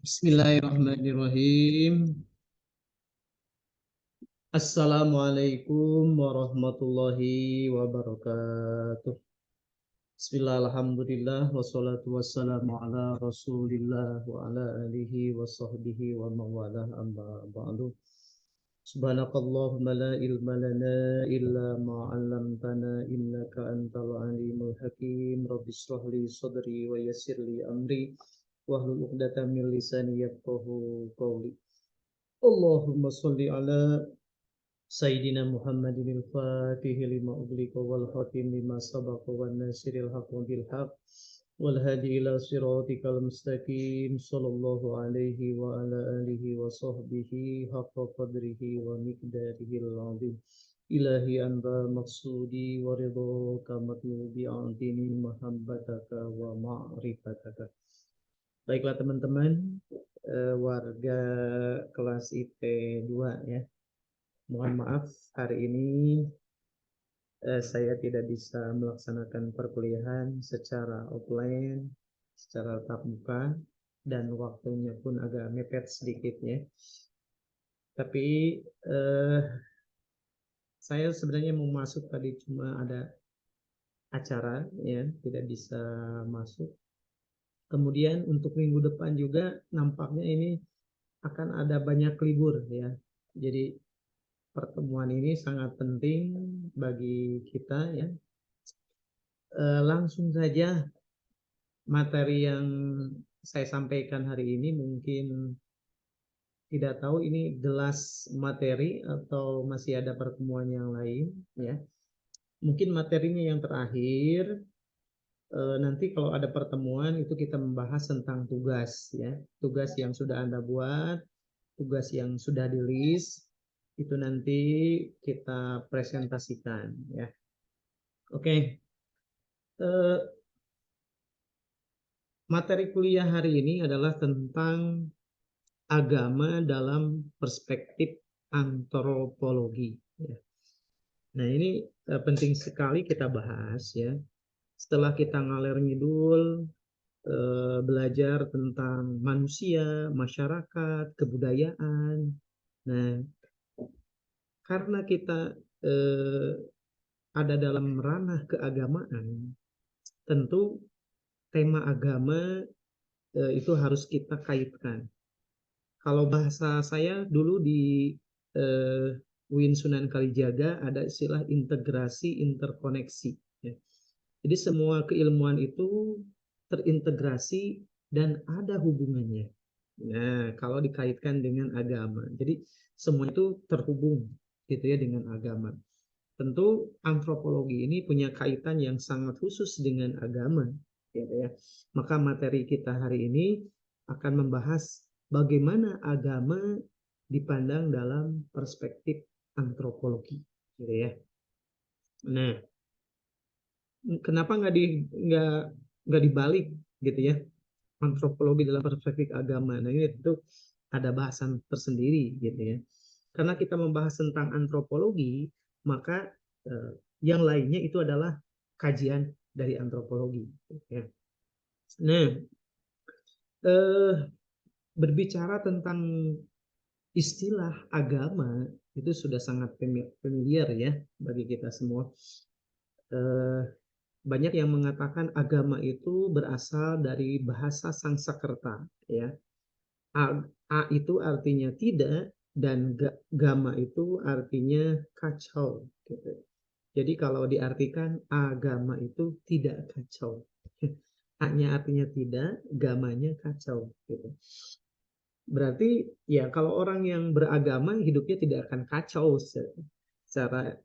Bismillahirrahmanirrahim. Assalamualaikum warahmatullahi wabarakatuh. Bismillah, alhamdulillah, wassalatu wassalamu ala rasulillah wa ala alihi wa sahbihi wa mawalah amma ba'du. Subhanakallahumma la ilma lana illa ma'allamtana innaka antal alimul hakim. Rabbis shrahli sadri wa yassirli amri wahlul 'uqdatam min lisani yafqahu qawli. Allahumma sholli ala Sayyidina Muhammadin al-Fatih lima ughliqa wal khatim lima sabaqa wan nasiril haqqi bil haqq wal hadi ila siratikal mustaqim sallallahu alaihi wa ala alihi wa sahbihi haqqa qadrihi wa miqdarihil azim. Ilahi anta maksudi wa ridhaka matlubi a'tini mahabbataka wa ma'rifataka. Baiklah teman-teman, warga kelas IP 2 ya. Mohon maaf hari ini saya tidak bisa melaksanakan perkuliahan secara offline, secara tatap muka, dan waktunya pun agak mepet sedikit ya. Tapi saya sebenarnya mau masuk tadi cuma ada acara ya, tidak bisa masuk. Kemudian untuk minggu depan juga nampaknya ini akan ada banyak libur ya. Jadi pertemuan ini sangat penting bagi kita ya. Langsung saja materi yang saya sampaikan hari ini mungkin tidak tahu ini the last materi atau masih ada pertemuan yang lain ya. Mungkin materinya yang terakhir. Nanti kalau ada pertemuan itu kita membahas tentang tugas ya. Tugas yang sudah Anda buat, tugas yang sudah di list itu nanti kita presentasikan ya. Oke. Materi kuliah hari ini adalah tentang agama dalam perspektif antropologi ya. Nah, ini penting sekali kita bahas ya. Setelah kita ngalir ngidul belajar tentang manusia, masyarakat, kebudayaan. Nah, karena kita ada dalam ranah keagamaan, tentu tema agama itu harus kita kaitkan. Kalau bahasa saya dulu di UIN Sunan Kalijaga ada istilah integrasi interkoneksi. Ya. Jadi semua keilmuan itu terintegrasi dan ada hubungannya. Nah, kalau dikaitkan dengan agama, jadi semua itu terhubung gitu ya dengan agama. Tentu antropologi ini punya kaitan yang sangat khusus dengan agama, gitu ya. Maka materi kita hari ini akan membahas bagaimana agama dipandang dalam perspektif antropologi, gitu ya. Nah, kenapa nggak dibalik, gitu ya? Antropologi dalam perspektif agama. Nah, ini tentu ada bahasan tersendiri, gitu ya. Karena kita membahas tentang antropologi, maka yang lainnya itu adalah kajian dari antropologi. Ya. Nah, berbicara tentang istilah agama itu sudah sangat familiar ya bagi kita semua. Banyak yang mengatakan agama itu berasal dari bahasa Sanskerta ya. A itu artinya tidak dan gama itu artinya kacau gitu. Jadi kalau diartikan agama itu tidak kacau. A-nya artinya tidak, gamanya kacau gitu. Berarti ya kalau orang yang beragama hidupnya tidak akan kacau secara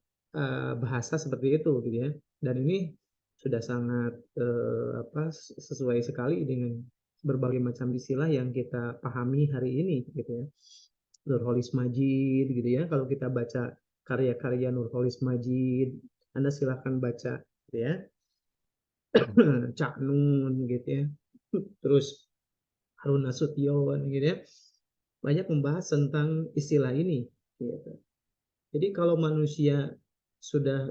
bahasa seperti itu gitu ya. Dan ini sudah sangat sesuai sekali dengan berbagai macam istilah yang kita pahami hari ini gitu ya. Nurholis Majid gitu ya. Kalau kita baca karya-karya Nurholis Majid, Anda silahkan baca gitu ya. Cak Nun gitu ya. Terus Harun Nasution gitu ya. Banyak membahas tentang istilah ini gitu. Jadi kalau manusia sudah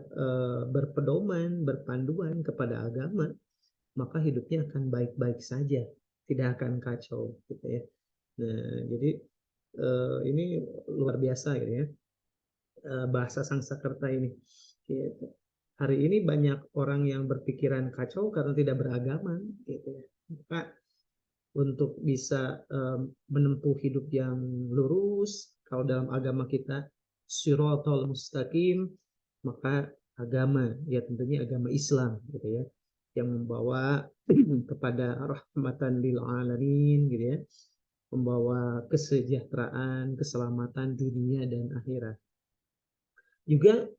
berpedoman, berpanduan kepada agama, maka hidupnya akan baik-baik saja, tidak akan kacau gitu ya. Nah, jadi ini luar biasa gitu ya, bahasa Sangsakerta ini. Gitu. Hari ini banyak orang yang berpikiran kacau karena tidak beragama, gitu ya. Maka untuk bisa menempuh hidup yang lurus, kalau dalam agama kita Shiratal Mustaqim, maka agama ya tentunya agama Islam gitu ya, yang membawa kepada rahmatan lil alamin gitu ya, membawa kesejahteraan, keselamatan dunia dan akhirat. Juga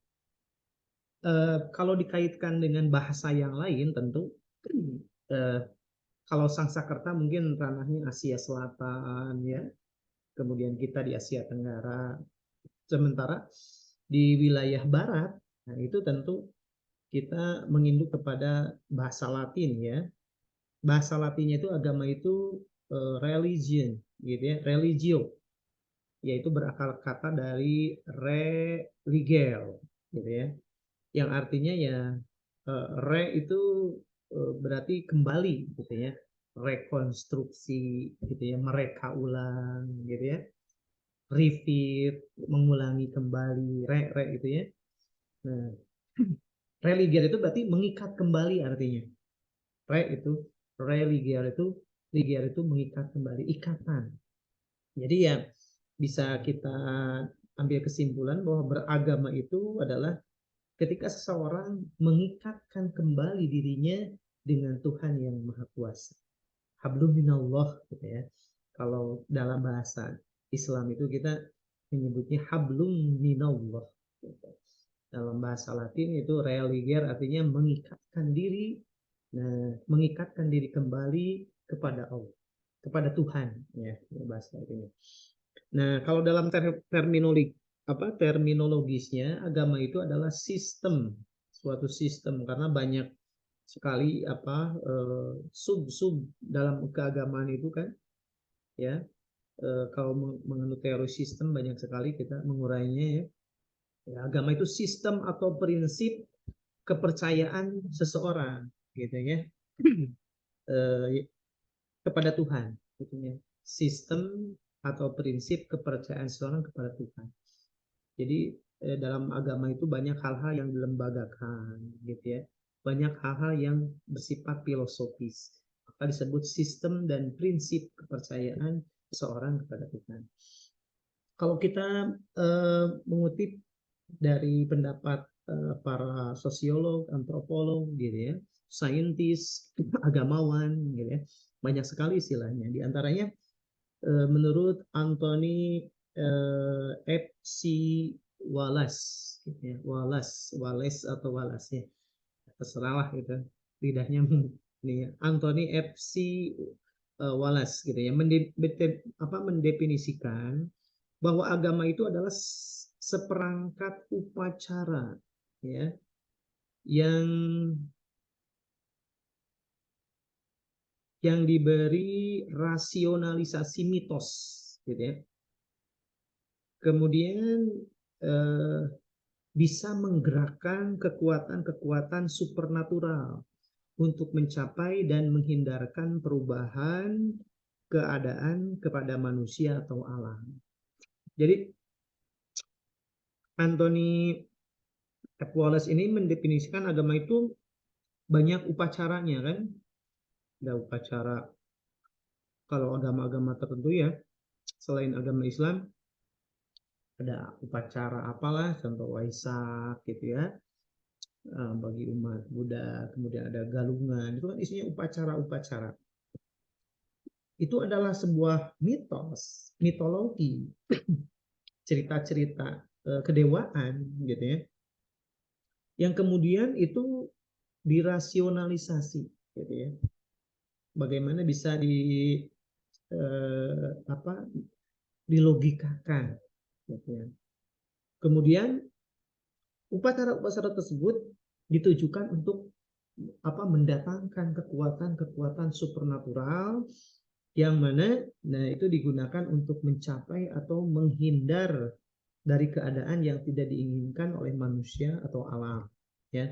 kalau dikaitkan dengan bahasa yang lain tentu eh, kalau Sangsakerta mungkin ranahnya Asia Selatan ya, kemudian kita di Asia Tenggara. Sementara di wilayah Barat, nah itu tentu kita menginduk kepada bahasa Latin ya. Bahasa Latinnya itu agama itu religion, gitu ya, religio, yaitu berakar kata dari religere, gitu ya, yang artinya ya re itu berarti kembali, gitu ya, rekonstruksi, gitu ya, mereka ulang, gitu ya, repeat, mengulangi kembali, re gitu ya. Nah, religiar itu berarti mengikat kembali artinya. Re itu, religiar itu mengikat kembali, ikatan. Jadi ya bisa kita ambil kesimpulan bahwa beragama itu adalah ketika seseorang mengikatkan kembali dirinya dengan Tuhan yang Maha Kuasa. Hablum minallah gitu ya. Kalau dalam bahasa Islam itu kita menyebutnya hablum minallah. Gitu. Dalam bahasa Latin itu religiar artinya mengikatkan diri, nah, mengikatkan diri kembali kepada Allah, kepada Tuhan ya, bahasa ini. Nah, kalau dalam terminologisnya agama itu adalah sistem, suatu sistem, karena banyak sekali sub-sub dalam keagamaan itu kan ya. Kalau mengenai teori sistem banyak sekali kita mengurainya ya. Ya, agama itu sistem atau prinsip kepercayaan seseorang gitu ya, eh, kepada Tuhan gitu ya. Sistem atau prinsip kepercayaan seseorang kepada Tuhan. Jadi dalam agama itu banyak hal-hal yang dilembagakan gitu ya. Banyak hal-hal yang bersifat filosofis. Maka disebut sistem dan prinsip kepercayaan seseorang kepada Tuhan. Kalau kita mengutip dari pendapat para sosiolog, antropolog, gitu ya, saintis, agamawan, gitu ya, banyak sekali istilahnya. Di antaranya menurut Anthony F. C. Wallace, gitu ya, Wallace atau Wallace ya, terserahlah gitu, lidahnya ini ya. Anthony F. C. Wallace, gitu ya, mendefinisikan bahwa agama itu adalah seperangkat upacara ya, yang diberi rasionalisasi mitos gitu ya. Kemudian eh, bisa menggerakkan kekuatan-kekuatan supernatural untuk mencapai dan menghindarkan perubahan keadaan kepada manusia atau alam. Jadi Anthony F. Wallace ini mendefinisikan agama itu banyak upacaranya kan. Ada upacara kalau agama-agama tertentu ya, selain agama Islam, ada upacara apalah, contoh Waisak gitu ya, bagi umat Buddha, kemudian ada galungan, itu kan isinya upacara-upacara. Itu adalah sebuah mitos, mitologi, cerita-cerita kedewaan gitu ya, yang kemudian itu dirasionalisasi gitu ya. Bagaimana bisa apa dilogikakan gitu ya. Kemudian upacara-upacara tersebut ditujukan untuk mendatangkan kekuatan-kekuatan supernatural yang mana itu digunakan untuk mencapai atau menghindar dari keadaan yang tidak diinginkan oleh manusia atau alam ya,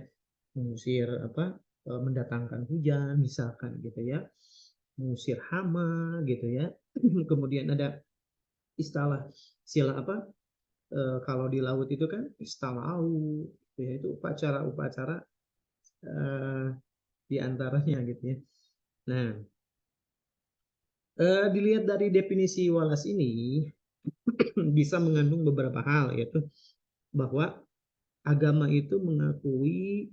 mengusir mendatangkan hujan misalkan gitu ya, mengusir hama gitu ya. Kemudian ada istilah apa? Kalau di laut itu kan istalau, yaitu upacara-upacara di antaranya gitu ya. Nah, dilihat dari definisi Wallace ini bisa mengandung beberapa hal, yaitu bahwa agama itu mengakui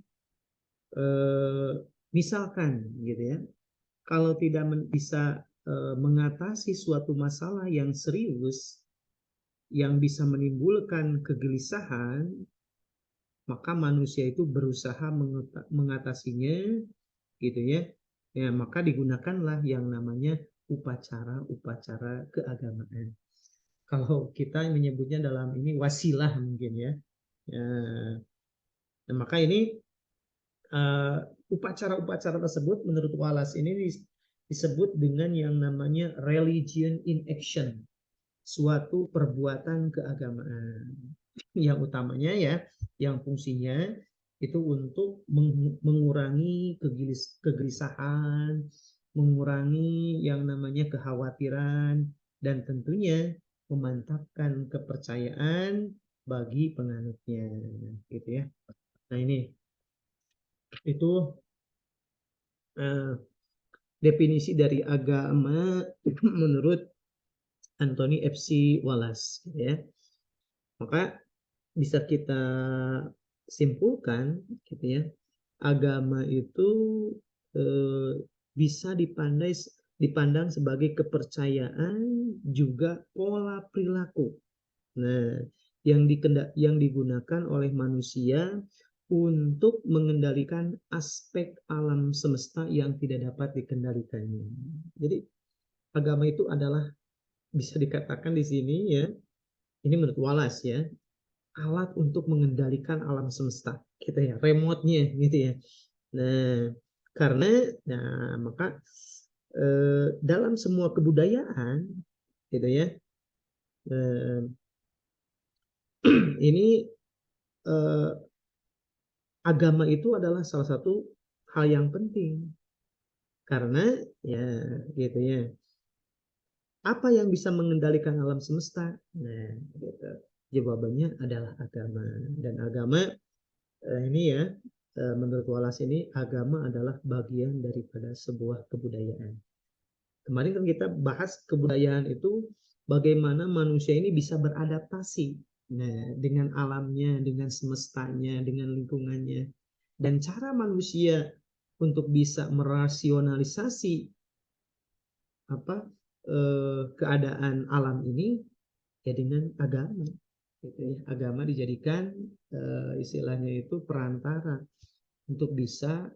misalkan gitu ya, kalau tidak bisa mengatasi suatu masalah yang serius yang bisa menimbulkan kegelisahan, maka manusia itu berusaha mengatasinya gitu ya. Ya, maka digunakanlah yang namanya upacara-upacara keagamaan. Kalau kita menyebutnya dalam ini wasilah mungkin ya. Ya, nah, maka ini upacara-upacara tersebut menurut Wallace ini disebut dengan yang namanya religion in action, suatu perbuatan keagamaan yang utamanya ya, yang fungsinya itu untuk mengurangi kegelisahan, mengurangi yang namanya kekhawatiran, dan tentunya memantapkan kepercayaan bagi penganutnya gitu ya. Nah ini itu definisi dari agama menurut Anthony F.C. Wallace gitu ya. Maka bisa kita simpulkan gitu ya, agama itu bisa dipandang sebagai kepercayaan juga pola perilaku. Nah, yang digunakan oleh manusia untuk mengendalikan aspek alam semesta yang tidak dapat dikendalikannya. Jadi agama itu adalah, bisa dikatakan di sini ya, ini menurut Wallace ya, alat untuk mengendalikan alam semesta, gitu ya, remote-nya gitu ya. Nah, karena maka dalam semua kebudayaan gitu ya, ini agama itu adalah salah satu hal yang penting karena ya gitu ya. Apa yang bisa mengendalikan alam semesta? Nah, gitu. Jawabannya adalah agama. Dan agama ini ya, menurut Wallace ini agama adalah bagian daripada sebuah kebudayaan. Kemarin kan kita bahas kebudayaan itu bagaimana manusia ini bisa beradaptasi, nah, dengan alamnya, dengan semestanya, dengan lingkungannya. Dan cara manusia untuk bisa merasionalisasi apa keadaan alam ini ya dengan agama. Gitu ya. Agama dijadikan istilahnya itu perantara untuk bisa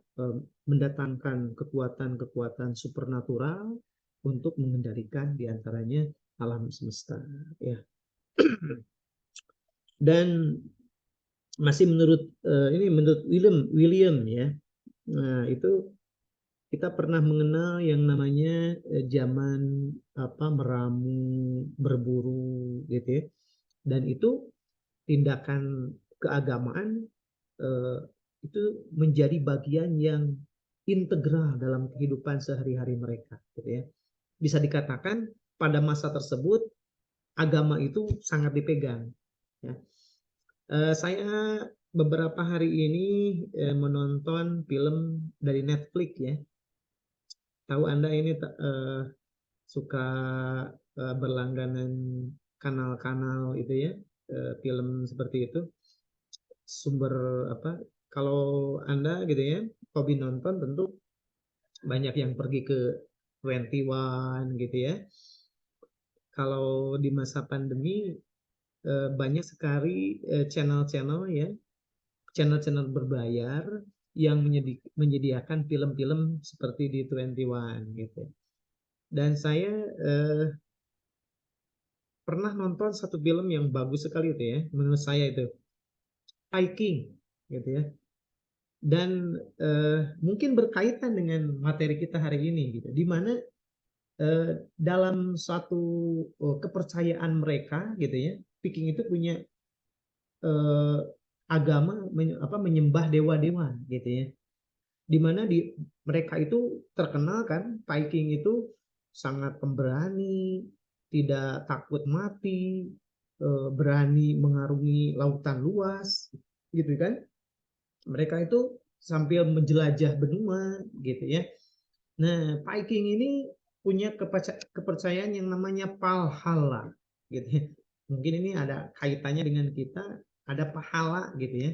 mendatangkan kekuatan-kekuatan supernatural untuk mengendalikan diantaranya alam semesta. Ya. Dan masih menurut ini menurut William ya. Nah, itu kita pernah mengenal yang namanya zaman meramu, berburu gitu ya. Dan itu tindakan keagamaan itu menjadi bagian yang integral dalam kehidupan sehari-hari mereka gitu ya. Bisa dikatakan pada masa tersebut agama itu sangat dipegang ya. Saya beberapa hari ini menonton film dari Netflix ya. Tahu Anda ini suka berlangganan kanal-kanal itu ya, film seperti itu. Sumber apa? Kalau Anda gitu ya, hobi nonton, tentu banyak yang pergi ke 21 gitu ya. Kalau di masa pandemi banyak sekali channel-channel ya, channel-channel berbayar yang menyediakan film-film seperti di 21 gitu. Dan saya pernah nonton satu film yang bagus sekali itu ya, menurut saya itu King gitu ya. Dan mungkin berkaitan dengan materi kita hari ini gitu, di mana dalam satu kepercayaan mereka gitu ya, Viking itu punya agama menyembah dewa-dewa gitu ya. di mana mereka itu terkenal kan, Viking itu sangat pemberani, tidak takut mati, berani mengarungi lautan luas, gitu kan. Mereka itu sambil menjelajah benua, gitu ya. Nah, Viking ini punya kepercayaan yang namanya Valhalla, gitu ya. Mungkin ini ada kaitannya dengan kita, ada pahala, gitu ya.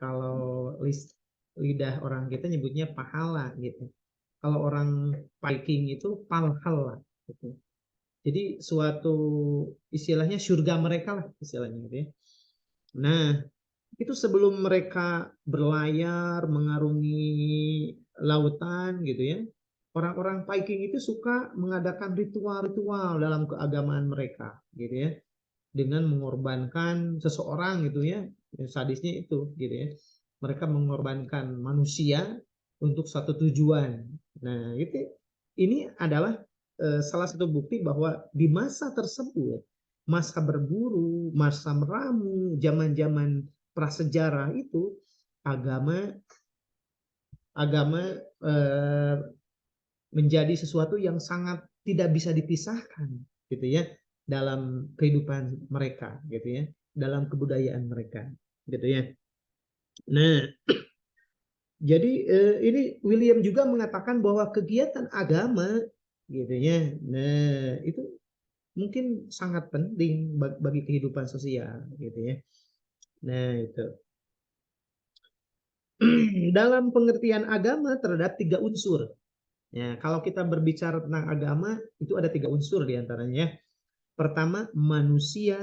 Kalau lidah orang kita nyebutnya pahala, gitu. Kalau orang Viking itu Valhalla, gitu. Jadi suatu istilahnya surga mereka lah istilahnya, gitu ya. Nah, itu sebelum mereka berlayar mengarungi lautan gitu ya, orang-orang Viking itu suka mengadakan ritual-ritual dalam keagamaan mereka gitu ya, dengan mengorbankan seseorang gitu ya. Sadisnya itu gitu ya, mereka mengorbankan manusia untuk satu tujuan. Nah itu, ini adalah salah satu bukti bahwa di masa tersebut, masa berburu, masa meramu, zaman-zaman prasejarah itu, agama agama eh, menjadi sesuatu yang sangat tidak bisa dipisahkan gitu ya dalam kehidupan mereka gitu ya, dalam kebudayaan mereka gitu ya. Nah, jadi ini William juga mengatakan bahwa kegiatan agama gitu ya. Nah, itu mungkin sangat penting bagi kehidupan sosial gitu ya. Nah, itu. Dalam pengertian agama terhadap tiga unsur. Ya, kalau kita berbicara tentang agama, itu ada tiga unsur diantaranya. Pertama, manusia,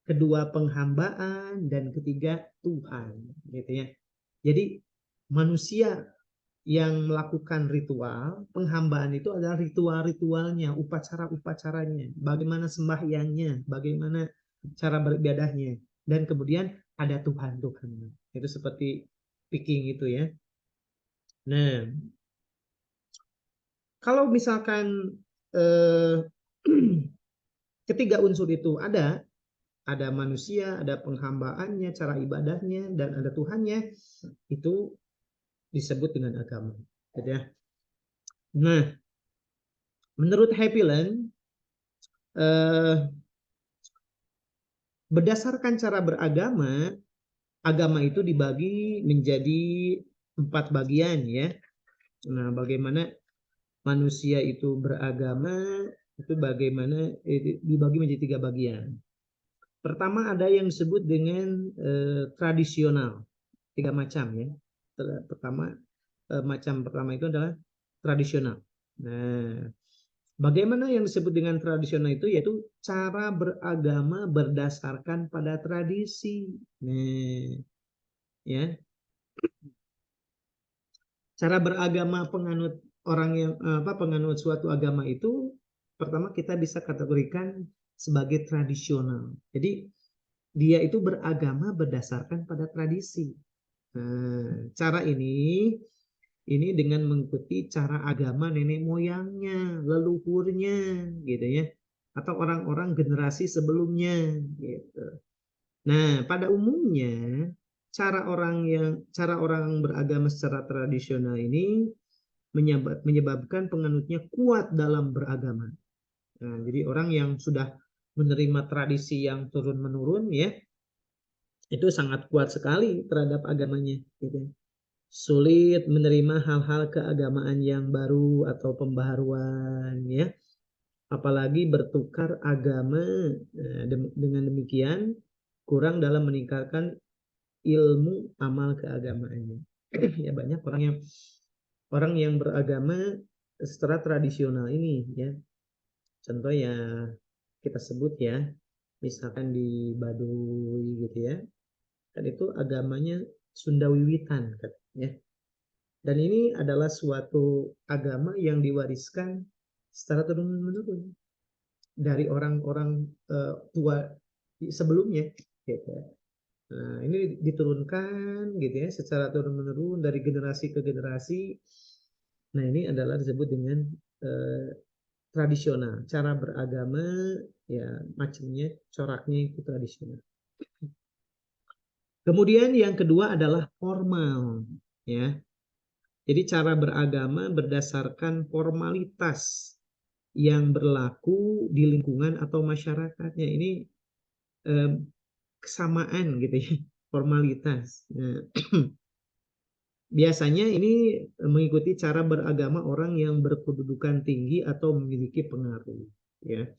kedua, penghambaan, dan ketiga, Tuhan. Gitu ya. Jadi, manusia yang melakukan ritual, penghambaan itu adalah ritual-ritualnya, upacara-upacaranya, bagaimana sembahyangnya, bagaimana cara beribadahnya, dan kemudian ada Tuhan-Tuhan. Itu seperti Viking itu ya. Nah, kalau misalkan eh, ketiga unsur itu ada manusia, ada penghambaannya, cara ibadahnya, dan ada Tuhannya, itu disebut dengan agama. Gitu ya. Nah, menurut Happyland, eh, berdasarkan cara beragama, agama itu dibagi menjadi 4 bagian ya. Nah, bagaimana manusia itu beragama, itu bagaimana dibagi menjadi 3 bagian. Pertama ada yang disebut dengan tradisional, 3 macam ya. Pertama, macam pertama itu adalah tradisional. Nah, bagaimana yang disebut dengan tradisional itu yaitu cara beragama berdasarkan pada tradisi. Nah, ya, cara beragama penganut orang yang penganut suatu agama itu pertama kita bisa kategorikan sebagai tradisional. Jadi dia itu beragama berdasarkan pada tradisi. Nah, cara ini dengan mengikuti cara agama nenek moyangnya, leluhurnya, gitu ya, atau orang-orang generasi sebelumnya, gitu. Nah, pada umumnya cara orang beragama secara tradisional ini menyebabkan penganutnya kuat dalam beragama. Nah, jadi orang yang sudah menerima tradisi yang turun-menurun ya, itu sangat kuat sekali terhadap agamanya gitu. Sulit menerima hal-hal keagamaan yang baru atau pembaharuan ya, apalagi bertukar agama. Dengan demikian kurang dalam meningkatkan ilmu amal keagamaannya. Ya banyak orang yang beragama secara tradisional ini ya. Contoh ya kita sebut ya, misalkan di Baduy gitu ya, kan itu agamanya Sunda Wiwitan kan ya. Dan ini adalah suatu agama yang diwariskan secara turun-menurun dari orang-orang tua sebelumnya gitu. Nah, ini diturunkan gitu ya secara turun-menurun dari generasi ke generasi. Nah, ini adalah disebut dengan eh, tradisional. Cara beragama ya macamnya, coraknya itu tradisional. Kemudian yang kedua adalah formal ya. Jadi cara beragama berdasarkan formalitas yang berlaku di lingkungan atau masyarakatnya. Ini kesamaan gitu ya, formalitas. Nah, biasanya ini mengikuti cara beragama orang yang berkedudukan tinggi atau memiliki pengaruh. Ya.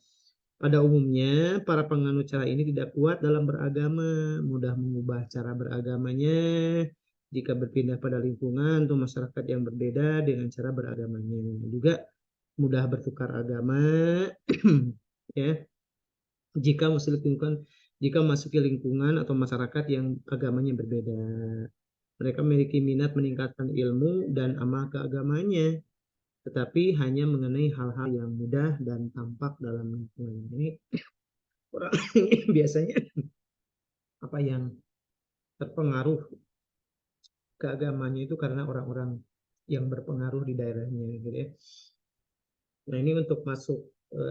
Pada umumnya, para penganut cara ini tidak kuat dalam beragama, mudah mengubah cara beragamanya jika berpindah pada lingkungan atau masyarakat yang berbeda dengan cara beragamanya. Juga mudah bertukar agama, ya, jika masuk lingkungan memasuki lingkungan atau masyarakat yang agamanya berbeda. Mereka memiliki minat meningkatkan ilmu dan amal keagamanya, tetapi hanya mengenai hal-hal yang mudah dan tampak dalam lingkungan. Ini orang biasanya apa yang terpengaruh keagamanya itu karena orang-orang yang berpengaruh di daerahnya, gitu ya. Nah, ini untuk masuk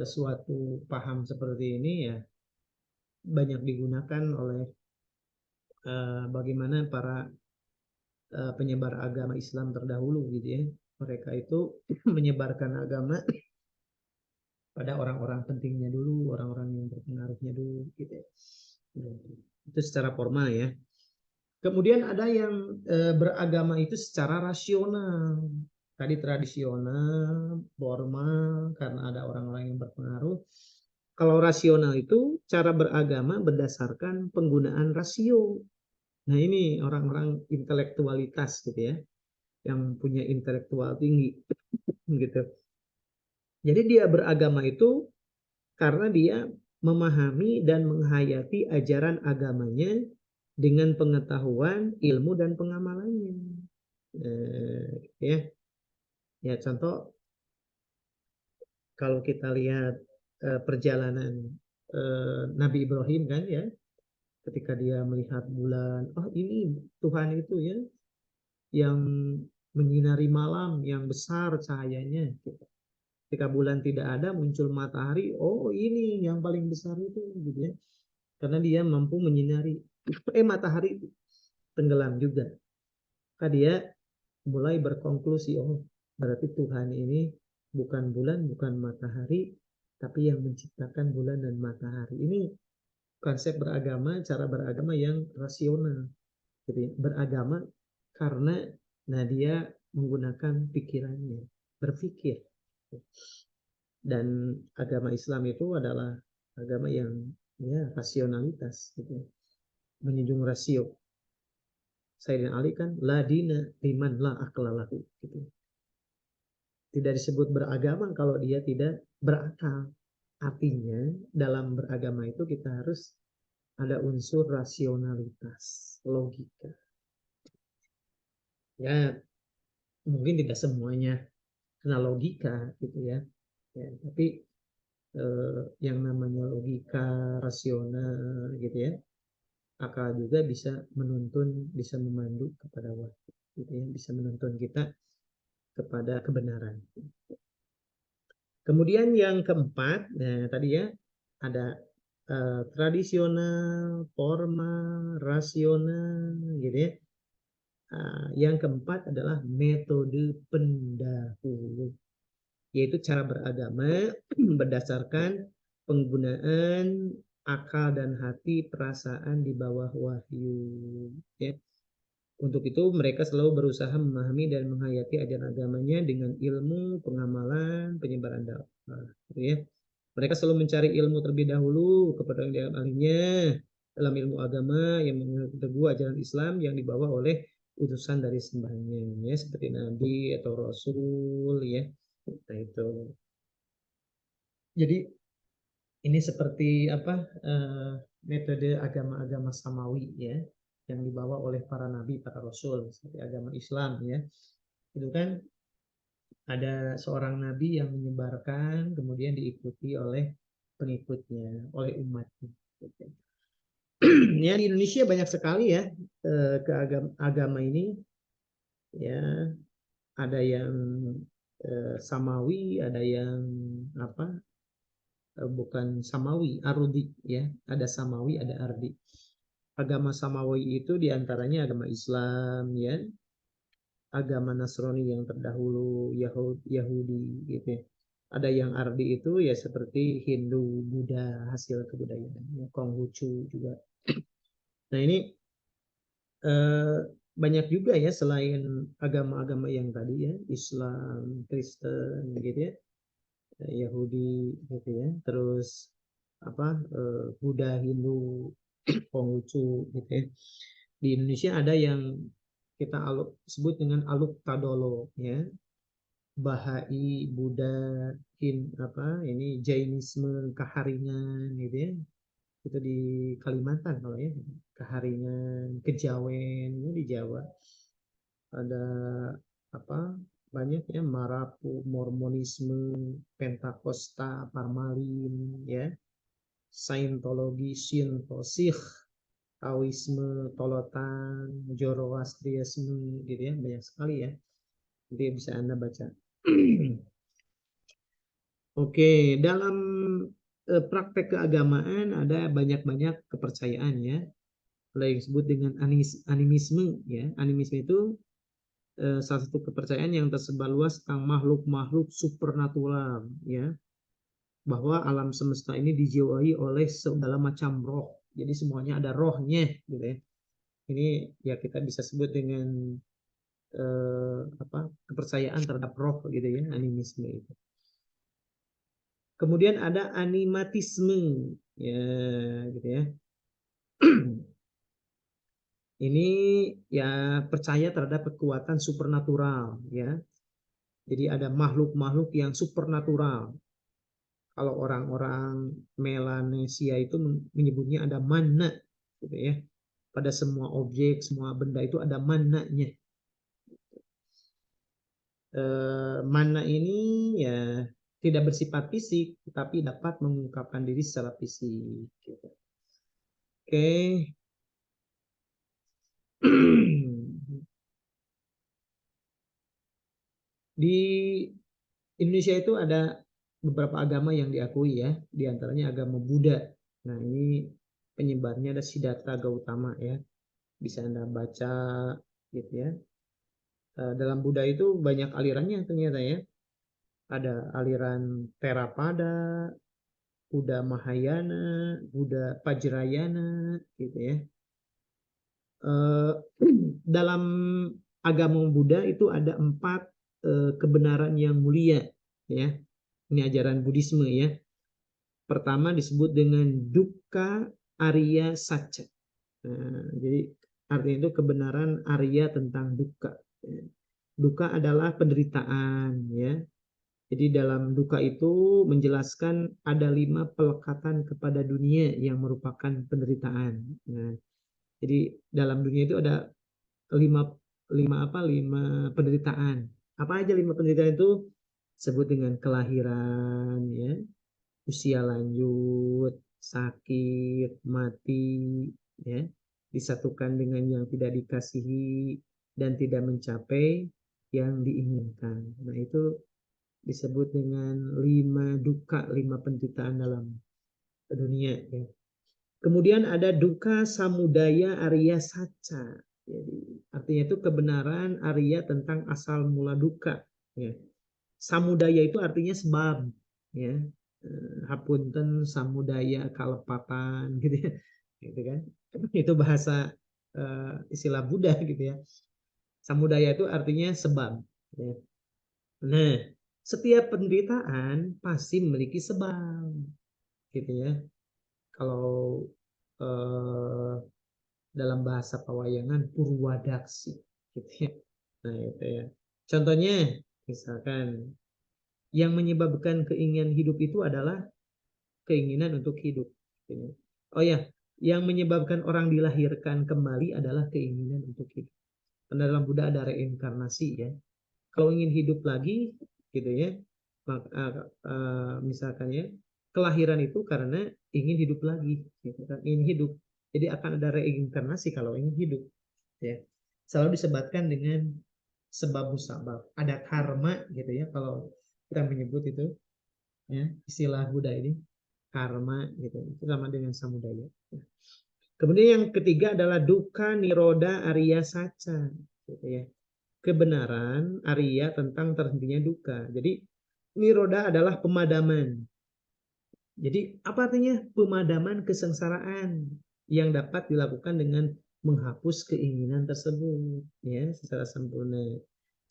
suatu paham seperti ini ya banyak digunakan oleh bagaimana para penyebar agama Islam terdahulu, gitu ya. Mereka itu menyebarkan agama pada orang-orang pentingnya dulu, orang-orang yang berpengaruhnya dulu, gitu ya. Nah, itu secara formal ya. Kemudian ada yang beragama itu secara rasional. Tadi tradisional, formal, karena ada orang-orang yang berpengaruh. Kalau rasional itu cara beragama berdasarkan penggunaan rasio. Nah, ini orang-orang intelektualitas gitu ya, yang punya intelektual tinggi gitu. Jadi dia beragama itu karena dia memahami dan menghayati ajaran agamanya dengan pengetahuan, ilmu dan pengamalannya. Ya, ya contoh kalau kita lihat perjalanan Nabi Ibrahim kan ya, ketika dia melihat bulan, oh ini Tuhan itu ya, yang menyinari malam yang besar cahayanya. Ketika bulan tidak ada muncul matahari, oh ini yang paling besar itu gitu ya. Karena dia mampu menyinari. Matahari tenggelam juga. Maka dia mulai berkonklusi, oh berarti Tuhan ini bukan bulan, bukan matahari, tapi yang menciptakan bulan dan matahari. Ini konsep beragama, cara beragama yang rasional. Jadi beragama karena dia menggunakan pikirannya, berpikir. Dan agama Islam itu adalah agama yang ya rasionalitas, gitu. Menjunjung rasio. Sayyidina Ali kan la dina liman la aklalahu, gitu. Tidak disebut beragama kalau dia tidak berakal. Artinya dalam beragama itu kita harus ada unsur rasionalitas, logika. Ya, mungkin tidak semuanya kena logika gitu ya. Ya, tapi yang namanya logika rasional gitu ya, akal juga bisa menuntun, bisa memandu kepada wahyu gitu ya, bisa menuntun kita kepada kebenaran. Kemudian yang keempat, nah tadi ya ada tradisional, formal, rasional gitu ya. Yang keempat adalah metode pendahulu, yaitu cara beragama berdasarkan penggunaan akal dan hati, perasaan di bawah wahyu. Ya. Untuk itu mereka selalu berusaha memahami dan menghayati ajaran agamanya dengan ilmu, pengamalan, penyebaran dakwah. Gitu ya. Mereka selalu mencari ilmu terlebih dahulu kepada yang ahlinya dalam ilmu agama yang mengenal teguh ajaran Islam yang dibawa oleh utusan dari sembahnya, ya seperti nabi atau rasul ya. Nah itu. Jadi ini seperti apa metode agama-agama samawi ya yang dibawa oleh para nabi, para rasul seperti agama Islam ya. Itu kan ada seorang nabi yang menyebarkan kemudian diikuti oleh pengikutnya, oleh umatnya. Ya di Indonesia banyak sekali ya ke agama ini ya, ada yang samawi, ada yang apa bukan samawi, arudi ya, ada samawi, ada ardi. Agama samawi itu diantaranya agama Islam ya, agama Nasrani yang terdahulu, Yahudi gitu ya. Ada yang Ardi itu ya seperti Hindu, Buddha, hasil kebudayaan, ya, Konghucu juga. Nah ini eh, banyak juga ya selain agama-agama yang tadi ya, Islam, Kristen gitu ya, Yahudi gitu ya, terus apa Buddha, Hindu, Konghucu gitu ya. Di Indonesia ada yang kita sebut dengan Aluk Tadolo ya, Bahai, Buddha, ini Jainisme, Kaharingan gitu ya. Itu di Kalimantan kalau ya, Kaharingan, Kejawen ya, di Jawa. Ada apa? Banyak ya, Marapu, Mormonisme, Pentakosta, Parmalin ya, Saintologi, Shinto, Sikh, Taoisme, Tolotan, Zoroastrianisme gitu ya, banyak sekali ya. Nanti bisa Anda baca. Oke, dalam praktek keagamaan ada banyak-banyak kepercayaan ya. Ada yang disebut dengan animisme ya. Animisme itu salah satu kepercayaan yang tersebar luas tentang makhluk-makhluk supernatural ya. Bahwa alam semesta ini dijiwai oleh segala macam roh. Jadi semuanya ada rohnya gitu ya. Ini ya kita bisa sebut dengan kepercayaan terhadap roh gitu ya, animisme itu. Kemudian ada animatisme ya gitu ya. Ini ya percaya terhadap kekuatan supernatural ya. Jadi ada makhluk-makhluk yang supernatural. Kalau orang-orang Melanesia itu menyebutnya ada mana gitu ya. Pada semua objek, semua benda itu ada mananya. Mana ini ya tidak bersifat fisik, tetapi dapat mengungkapkan diri secara fisik. Gitu. Oke. Di Indonesia itu ada beberapa agama yang diakui ya, diantaranya agama Buddha. Nah ini penyebarnya ada Siddhartha Gautama ya, bisa Anda baca gitu ya. Dalam Buddha itu banyak alirannya ternyata ya. Ada aliran Theravada, Buddha Mahayana, Buddha Vajrayana gitu ya. Dalam agama Buddha itu ada 4 kebenaran yang mulia ya. Ini ajaran Buddhisme ya. Pertama disebut dengan dukkha Arya Satya. Nah, jadi artinya itu kebenaran Arya tentang dukkha. Dukkha adalah penderitaan ya. Jadi dalam dukkha itu menjelaskan ada 5 pelekatan kepada dunia yang merupakan penderitaan. Nah, jadi dalam dunia itu ada 5 5 penderitaan. Apa aja 5 penderitaan itu? Sebut dengan kelahiran ya, usia lanjut, sakit, mati, ya, disatukan dengan yang tidak dikasihi dan tidak mencapai yang diinginkan. Nah, itu disebut dengan 5 duka, 5 penderitaan dalam dunia. Ya. Kemudian ada duka samudaya Arya Saca. Jadi, artinya itu kebenaran Arya tentang asal mula duka. Ya. Samudaya itu artinya sebab. Ya. Hapunten samudaya kalepatan gitu ya. Gitu kan. Itu bahasa istilah Buddha gitu ya. Samudaya itu artinya sebab. Ya. Nah, setiap penderitaan pasti memiliki sebab, gitu ya. Kalau eh, dalam bahasa pewayangan purwadaksi, gitu ya. Nah, itu ya. Contohnya, misalkan yang menyebabkan keinginan hidup itu adalah keinginan untuk hidup. Gitu ya. Oh ya, yang menyebabkan orang dilahirkan kembali adalah keinginan untuk hidup. Karena dalam Buddha ada reinkarnasi ya. Kalau ingin hidup lagi, gitu ya, maka misalkan ya, kelahiran itu karena ingin hidup lagi, gitu kan, ingin hidup. Jadi akan ada reinkarnasi kalau ingin hidup, ya. Selalu disebatkan dengan sebab musabab. Ada karma, gitu ya, kalau kita menyebut itu, ya, istilah Buddha ini, karma, gitu. Itu sama dengan samudaya. Kemudian yang ketiga adalah dukkha nirodha arya saca, gitu ya. kebenaran, Arya tentang terhentinya duka. Jadi niroda adalah pemadaman. Jadi apa artinya? Pemadaman kesengsaraan yang dapat dilakukan dengan menghapus keinginan tersebut ya secara sempurna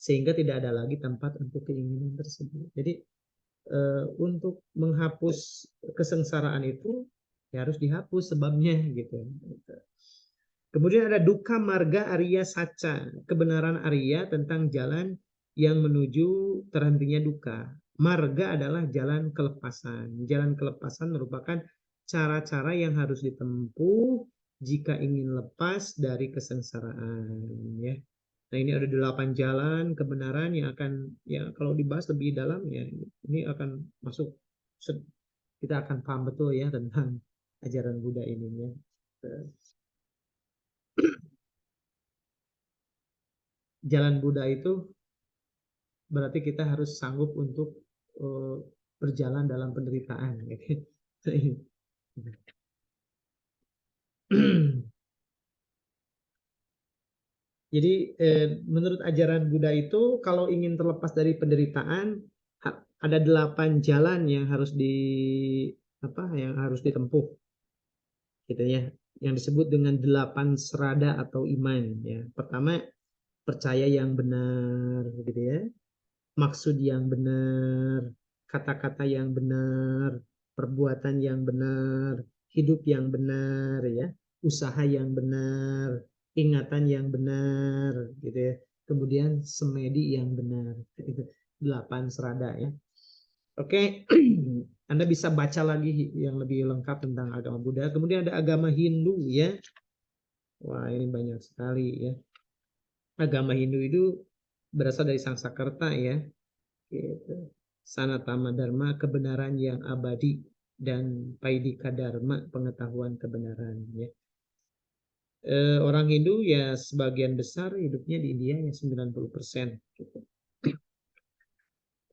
sehingga tidak ada lagi tempat untuk keinginan tersebut. Jadi untuk menghapus kesengsaraan itu ya harus dihapus sebabnya gitu. Kemudian ada dukkha marga Arya Saca, kebenaran Arya tentang jalan yang menuju terhentinya dukkha. Marga adalah jalan kelepasan. Jalan kelepasan merupakan cara-cara yang harus ditempuh jika ingin lepas dari kesengsaraan. Ya. Nah ini ada 8 jalan kebenaran yang akan, ya kalau dibahas lebih dalam ya ini akan masuk, kita akan paham betul ya tentang ajaran Buddha ini ya. Jalan Buddha itu berarti kita harus sanggup untuk berjalan dalam penderitaan. Jadi menurut ajaran Buddha itu kalau ingin terlepas dari penderitaan ada 8 jalan yang harus ditempuh, gitu ya. Yang disebut dengan 8 serada atau iman. Ya. Pertama percaya yang benar, gitu ya. Maksud yang benar, kata-kata yang benar, perbuatan yang benar, hidup yang benar ya, usaha yang benar, ingatan yang benar gitu ya. Kemudian semedi yang benar. Itu 8 serada ya. Oke, Anda bisa baca lagi yang lebih lengkap tentang agama Buddha. Kemudian ada agama Hindu ya. Wah, ini banyak sekali ya. Agama Hindu itu berasal dari Sangskrita ya. Gitu. Sanatama Dharma, kebenaran yang abadi, dan Paidika Dharma, pengetahuan kebenaran. Ya. Orang Hindu ya sebagian besar hidupnya di India ya 90%. Gitu.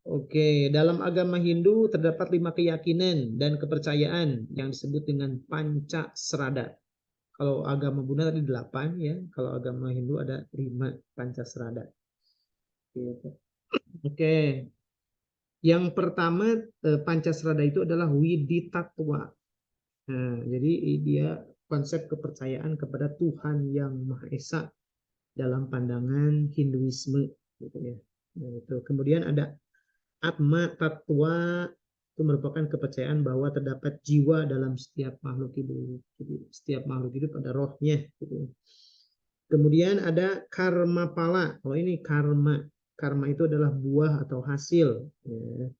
Oke, dalam agama Hindu terdapat 5 keyakinan dan kepercayaan yang disebut dengan panca serada. Kalau agama Buddha tadi 8 ya, kalau agama Hindu ada 5 panca serada. Gitu. Oke. Yang pertama Pancasrada itu adalah Widitatwa. Nah, jadi dia konsep kepercayaan kepada Tuhan yang Maha Esa dalam pandangan Hinduisme, gitu ya. Nah, itu. Kemudian ada Atma Tatwa, itu merupakan kepercayaan bahwa terdapat jiwa dalam setiap makhluk hidup. Jadi setiap makhluk hidup ada rohnya. Gitu. Kemudian ada karma pala. Oh ini karma. Karma itu adalah buah atau hasil. Ya,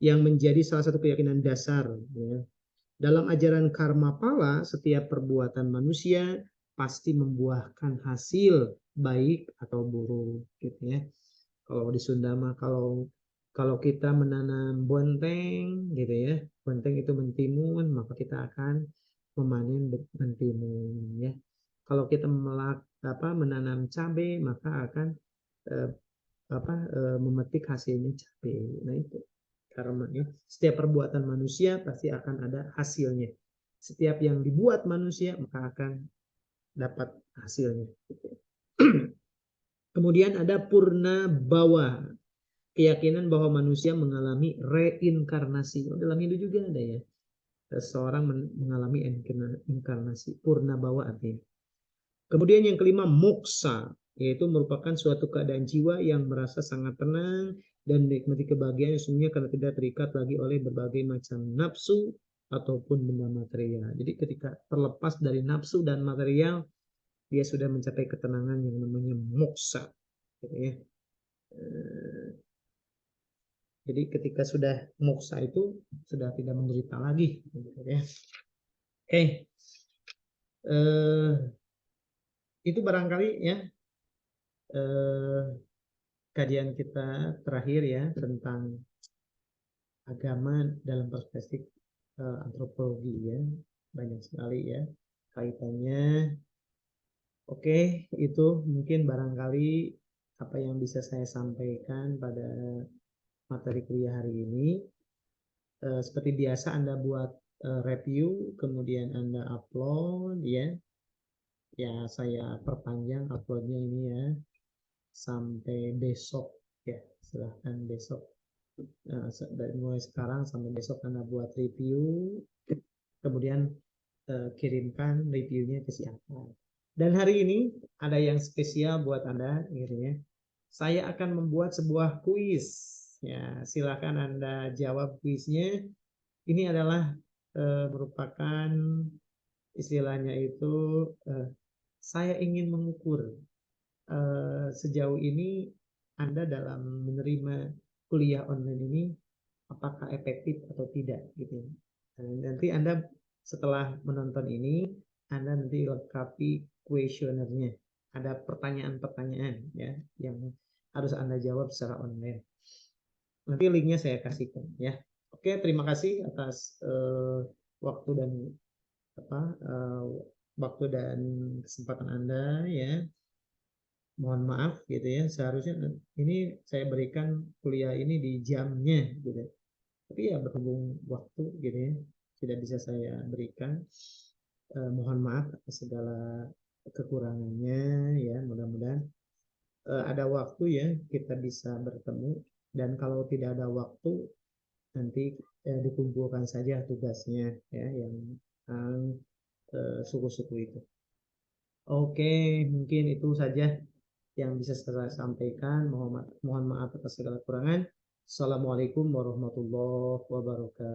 yang menjadi salah satu keyakinan dasar. Ya. Dalam ajaran karma pala, setiap perbuatan manusia pasti membuahkan hasil baik atau buruk, gitu ya. Kalau di Sunda mah kalau kita menanam bonteng, gitu ya, bonteng itu mentimun, maka kita akan memanen mentimun, ya. Kalau kita menanam cabai, maka akan eh, memetik hasilnya cabai. Nah itu karma ya. Setiap perbuatan manusia pasti akan ada hasilnya. Setiap yang dibuat manusia maka akan dapat hasilnya. Kemudian ada purna bawa, keyakinan bahwa manusia mengalami reinkarnasi. Oh, dalam Hindu juga ada ya. Seseorang mengalami inkarnasi, purna bawa artinya. Kemudian yang kelima moksa, yaitu merupakan suatu keadaan jiwa yang merasa sangat tenang dan menikmati kebahagiaan sesungguhnya karena tidak terikat lagi oleh berbagai macam nafsu ataupun benda material. Jadi ketika terlepas dari nafsu dan material, dia sudah mencapai ketenangan yang namanya moksa. Gitu ya. Jadi ketika sudah moksa itu sudah tidak menderita lagi. Gitu ya. Oke. Itu barangkali ya kajian kita terakhir ya tentang agama dalam perspektif antropologi ya, banyak sekali ya kaitannya. Oke, itu mungkin barangkali apa yang bisa saya sampaikan pada materi kuliah hari ini. Seperti biasa Anda buat review, kemudian Anda upload ya. Ya saya perpanjang uploadnya ini ya. sampai besok ya, silahkan besok. Dari mulai sekarang sampai besok Anda buat review, kemudian kirimkan reviewnya ke siapa. Dan hari ini ada yang spesial buat Anda, akhirnya saya akan membuat sebuah kuis. Ya, silakan Anda jawab kuisnya. Ini adalah merupakan istilahnya itu saya ingin mengukur sejauh ini Anda dalam menerima kuliah online ini apakah efektif atau tidak gitu. Nanti Anda setelah menonton ini Anda nanti lengkapi kuesionernya. Ada pertanyaan-pertanyaan ya yang harus Anda jawab secara online. Nanti linknya saya kasihkan ya. Oke, terima kasih atas waktu dan apa waktu dan kesempatan Anda ya. Mohon maaf gitu ya, seharusnya ini saya berikan kuliah ini di jamnya gitu. Tapi ya berhubung waktu gitu ya, tidak bisa saya berikan. Mohon maaf atas segala kekurangannya ya. Mudah-mudahan ada waktu ya kita bisa bertemu, dan kalau tidak ada waktu nanti dikumpulkan saja tugasnya ya yang suku-suku itu. Oke, mungkin itu saja yang bisa saya sampaikan. Mohon maaf atas segala kekurangan. Assalamualaikum warahmatullahi wabarakatuh.